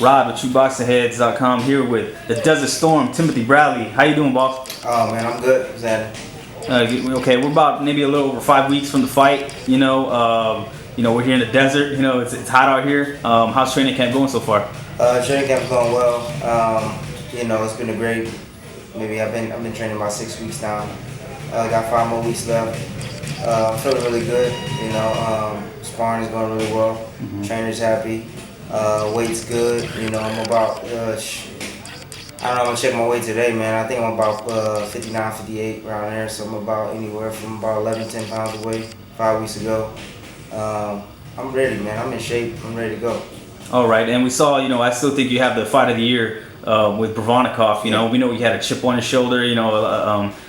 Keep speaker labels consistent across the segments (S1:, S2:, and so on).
S1: Rob at TRUBoxingHeadz.com here with the Desert Storm, Timothy Bradley. How you doing, boss?
S2: Oh man, I'm good. What's that?
S1: Okay, we're about maybe a little over 5 weeks from the fight. We're here in the desert. It's hot out here. How's training camp going so far?
S2: Training camp's going well. It's been a great. Maybe I've been training about 6 weeks now. Got 5 more weeks left. Feeling really good. Sparring is going really well. Trainer's happy. Weight's good. I'm about. I'm gonna check my weight today, man. I think I'm about 59, 58 around there. So I'm about anywhere from about 11, 10 pounds away 5 weeks ago. I'm ready, man. I'm in shape. I'm ready to go.
S1: All right, and we saw. I still think you have the fight of the year with Bravanikov. We know you had a chip on your shoulder.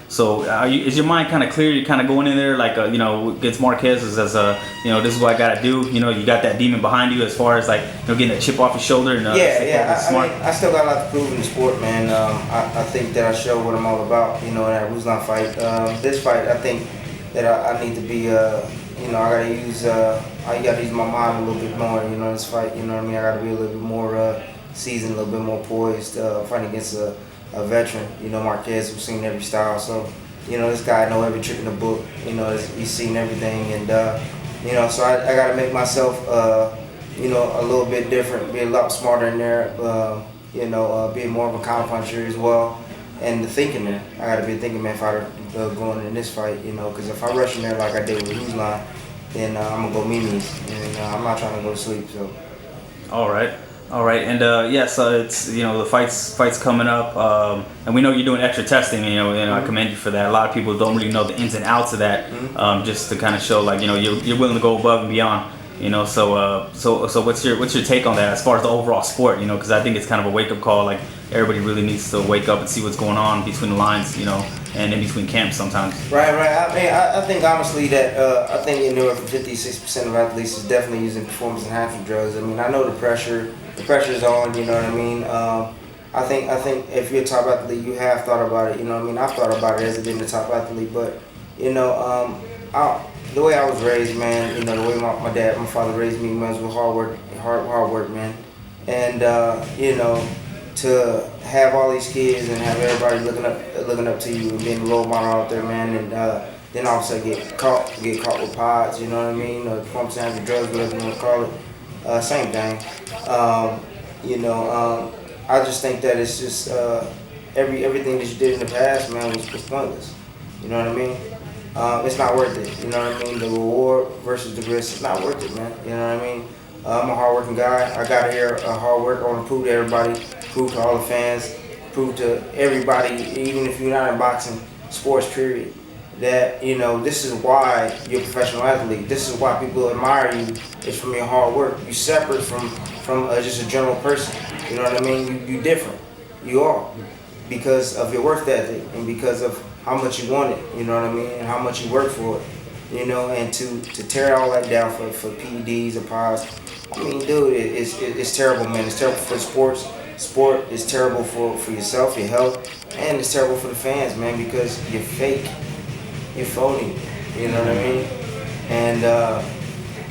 S1: So is your mind kind of clear? You're kind of going in there like against Marquez as this is what I gotta do. You got that demon behind you as far as getting that chip off your shoulder. And
S2: I still got a lot to prove in the sport, man. I think that I showed what I'm all about. In that Ruslan fight. This fight, I think that I need to be. I gotta use. I gotta use my mind a little bit more. This fight. I gotta be a little bit more seasoned, a little bit more poised. Fighting against a veteran, Marquez, who's seen every style. So, this guy know every trick in the book. He's seen everything, and so I got to make myself, a little bit different, be a lot smarter in there. Be more of a counterpuncher as well, and the thinking there. I got to be a thinking man fighter going in this fight. Because if I rush in there like I did with Ruslan, then I'm gonna go Mimi's, and I'm not trying to go to sleep. So.
S1: All right, and so it's the fights coming up, and we know you're doing extra testing. I commend you for that. A lot of people don't really know the ins and outs of that, just to kind of show you're willing to go above and beyond. So what's your take on that as far as the overall sport? Because I think it's kind of a wake up call. Everybody really needs to wake up and see what's going on between the lines, and in between camps sometimes.
S2: Right. I think honestly that I think anywhere from 50-60% of athletes is definitely using performance enhancing drugs. I know the pressure's on. You know what I mean? I think if you're a top athlete, you have thought about it. I've thought about it as being a top athlete, but the way I was raised, man, the way my father raised me was with hard work, man. And to have all these kids and have everybody looking up to you and being a role model out there, man, and then all of a sudden get caught with pods, you know what I mean? Performance enhancing drugs, whatever you want to call it, same thing. I just think that it's just everything that you did in the past, man, was pointless. You know what I mean? It's not worth it. You know what I mean? The reward versus the risk, it's not worth it, man. You know what I mean? I'm a hardworking guy. I got here hard work. I want to prove to everybody, prove to all the fans, prove to everybody, even if you're not in boxing, sports period, that this is why you're a professional athlete. This is why people admire you. It's from your hard work. You're separate from just a general person. You know what I mean? You're different. You are, because of your work ethic and because of how much you want it, you know what I mean, and how much you work for it, and to tear all that down for PEDs or pods, dude, it's terrible, man. It's terrible for sports. Sport is terrible for yourself, your health, and it's terrible for the fans, man, because you're fake, you're phony, you know what I mean? And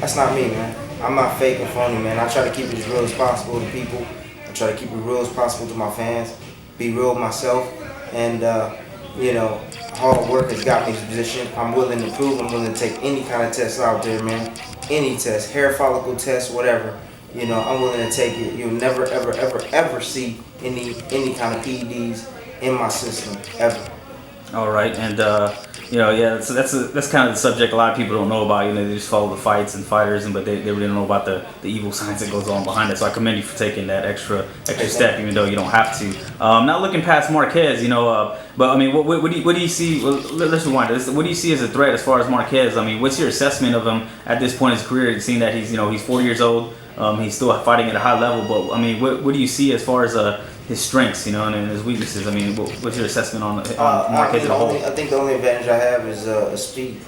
S2: that's not me, man. I'm not fake and phony, man. I try to keep it as real as possible to people. I try to keep it real as possible to my fans, be real with myself, and hard work has got me in this position. I'm willing to prove. I'm willing to take any kind of test out there, man. Any test, hair follicle test, whatever. I'm willing to take it. You'll never, ever, ever, ever see any kind of PEDs in my system, ever.
S1: All right, and so that's kind of the subject a lot of people don't know about. They just follow the fights and fighters, but they really don't know about the evil science that goes on behind it. So I commend you for taking that extra step, even though you don't have to. Not looking past Marquez, but what do you see? Well, let's rewind this. What do you see as a threat as far as Marquez? What's your assessment of him at this point in his career? Seeing that he's 40 years old, he's still fighting at a high level. But what do you see as far as his strengths, and his weaknesses? What's your assessment on Marquez as a whole?
S2: I think the only advantage I have is speed.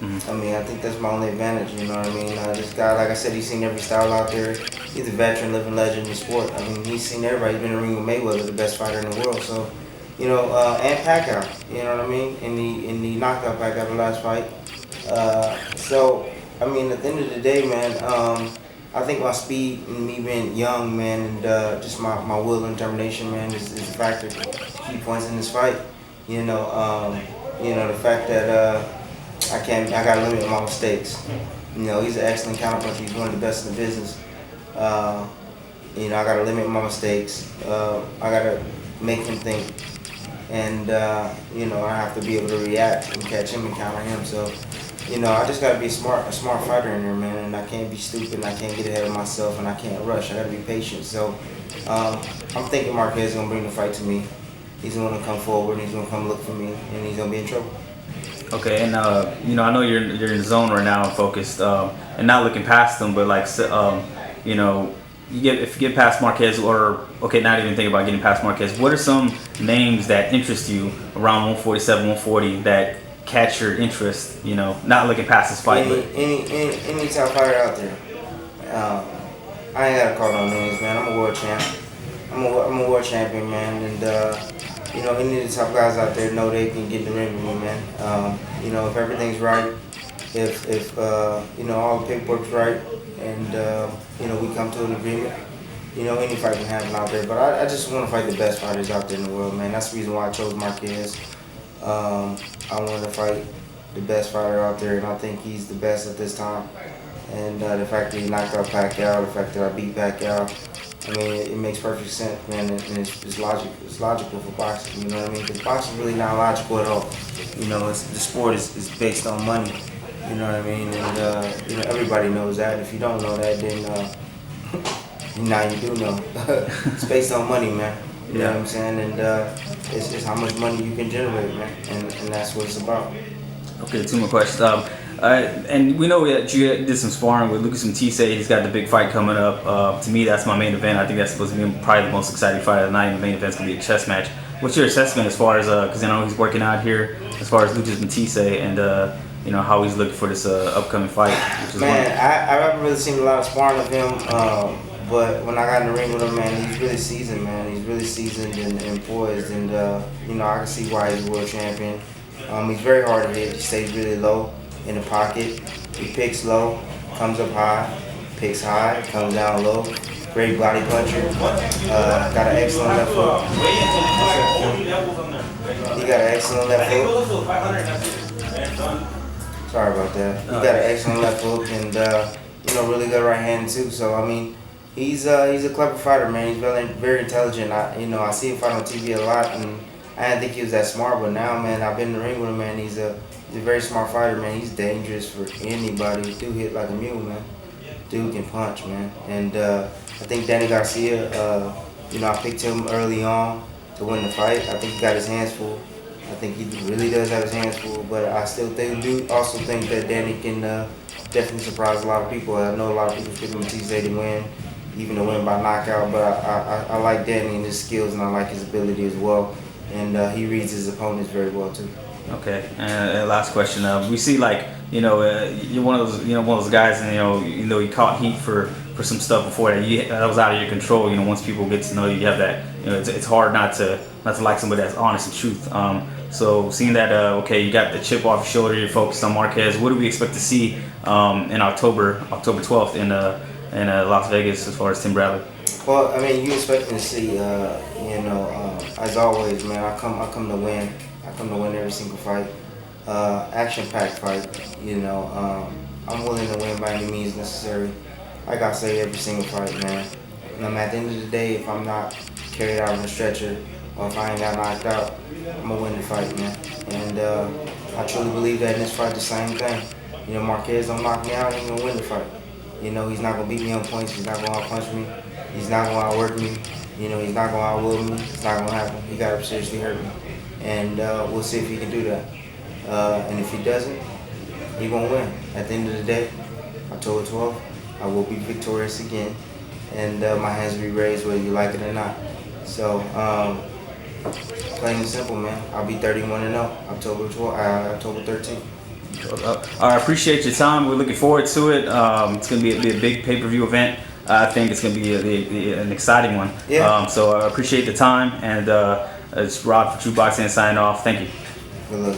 S2: I think that's my only advantage, you know what I mean? This guy, like I said, he's seen every style out there. He's a veteran, living legend in the sport. He's seen everybody. He's been in the ring with Mayweather, the best fighter in the world. So, and Pacquiao, you know what I mean? In the knockout Pacquiao, the last fight. At the end of the day, man, I think my speed and me being young, man, and just my will and determination, man, is a factor. Key points in this fight. The fact that I got to limit my mistakes. He's an excellent counterpuncher. He's one of the best in the business. I got to limit my mistakes. I got to make him think. And, I have to be able to react and catch him and counter him. So, I just got to be a smart fighter in there, man. And I can't be stupid, and I can't get ahead of myself, and I can't rush. I got to be patient. So, I'm thinking Marquez is going to bring the fight to me. He's going to come forward, and he's going to come look for me, and he's going to be in trouble.
S1: Okay, and I know you're in the zone right now and focused, and not looking past them, but like if you get past Marquez, or not even thinking about getting past Marquez, what are some names that interest you around 147, 140 that catch your interest? Not looking past this fight,
S2: any top fighter out there. I ain't gotta call no names, man. I'm a world champ. I'm a world champion, man, and any of the top guys out there know they can get in the ring with me, man. If everything's right, if all the paperwork's right, and we come to an agreement, any fight can happen out there. But I just want to fight the best fighters out there in the world, man. That's the reason why I chose Marquez. I wanted to fight the best fighter out there, and I think he's the best at this time. And the fact that he knocked out Pacquiao, the fact that I beat Pacquiao, I mean, it makes perfect sense, man, and it's logical. It's logical for boxing, you know what I mean? Because boxing is really not logical at all. The sport is based on money, you know what I mean? And everybody knows that. If you don't know that, then now you do know. It's based on money, man. You know what I'm saying? And it's how much money you can generate, man, and that's what it's about.
S1: Okay, two more questions. And we know that you did some sparring with Lucas Matisse. He's got the big fight coming up. To me, that's my main event. I think that's supposed to be probably the most exciting fight of the night. The main event's going to be a chess match. What's your assessment as far as, because I know he's working out here, as far as Lucas Matisse and, how he's looking for this upcoming fight?
S2: Man, I haven't really seen a lot of sparring of him, but when I got in the ring with him, man, he's really seasoned, man. He's really seasoned and poised, and, I can see why he's a world champion. He's very hard to hit. He stays really low in the pocket. He picks low, comes up high, picks high, comes down low. Great body puncher. Got an excellent left hook. He got an excellent left hook. Sorry about that. He got an excellent left hook and really good right hand too. So I mean, he's a clever fighter, man. He's very intelligent. I see him fight on TV a lot, and I didn't think he was that smart, but now, man, I've been in the ring with him, man. He's a very smart fighter, man. He's dangerous for anybody. Dude hit like a mule, man. Dude can punch, man. And I think Danny Garcia, I picked him early on to win the fight. I think he got his hands full. I think he really does have his hands full, but I still also think that Danny can definitely surprise a lot of people. I know a lot of people pick Matisse to win, even to win by knockout, but I like Danny and his skills, and I like his ability as well. And he reads his opponents very well too.
S1: Okay, and last question. We see you're one of those guys, and you caught heat for some stuff before that was out of your control. Once people get to know you, you have that. It's hard not to like somebody that's honest and truth. So seeing that, you got the chip off your shoulder, you're focused on Marquez. What do we expect to see in October 12th in Las Vegas as far as Tim Bradley?
S2: Well, I mean, you expect to see, as always, man. I come to win. I come to win every single fight. Action-packed fight. I'm willing to win by any means necessary. Like I say, every single fight, man. And at the end of the day, if I'm not carried out on a stretcher, or if I ain't got knocked out, I'm gonna win the fight, man. And I truly believe that in this fight, the same thing. Marquez don't knock me out, he ain't gonna win the fight. He's not gonna beat me on points. He's not gonna out-punch me. He's not gonna outwork me. He's not gonna outwill me. It's not gonna happen. He gotta seriously hurt me. And we'll see if he can do that. And if he doesn't, he won't win. At the end of the day, October 12th, I will be victorious again. And my hands will be raised whether you like it or not. So, plain and simple, man. I'll be 31-0, October 13th.
S1: I appreciate your time. We're looking forward to it. It's going to be a big pay-per-view event. I think it's going to be an exciting one.
S2: Yeah.
S1: So I appreciate the time. And it's Rod for TRU Boxing signing off. Thank you.
S2: Good luck.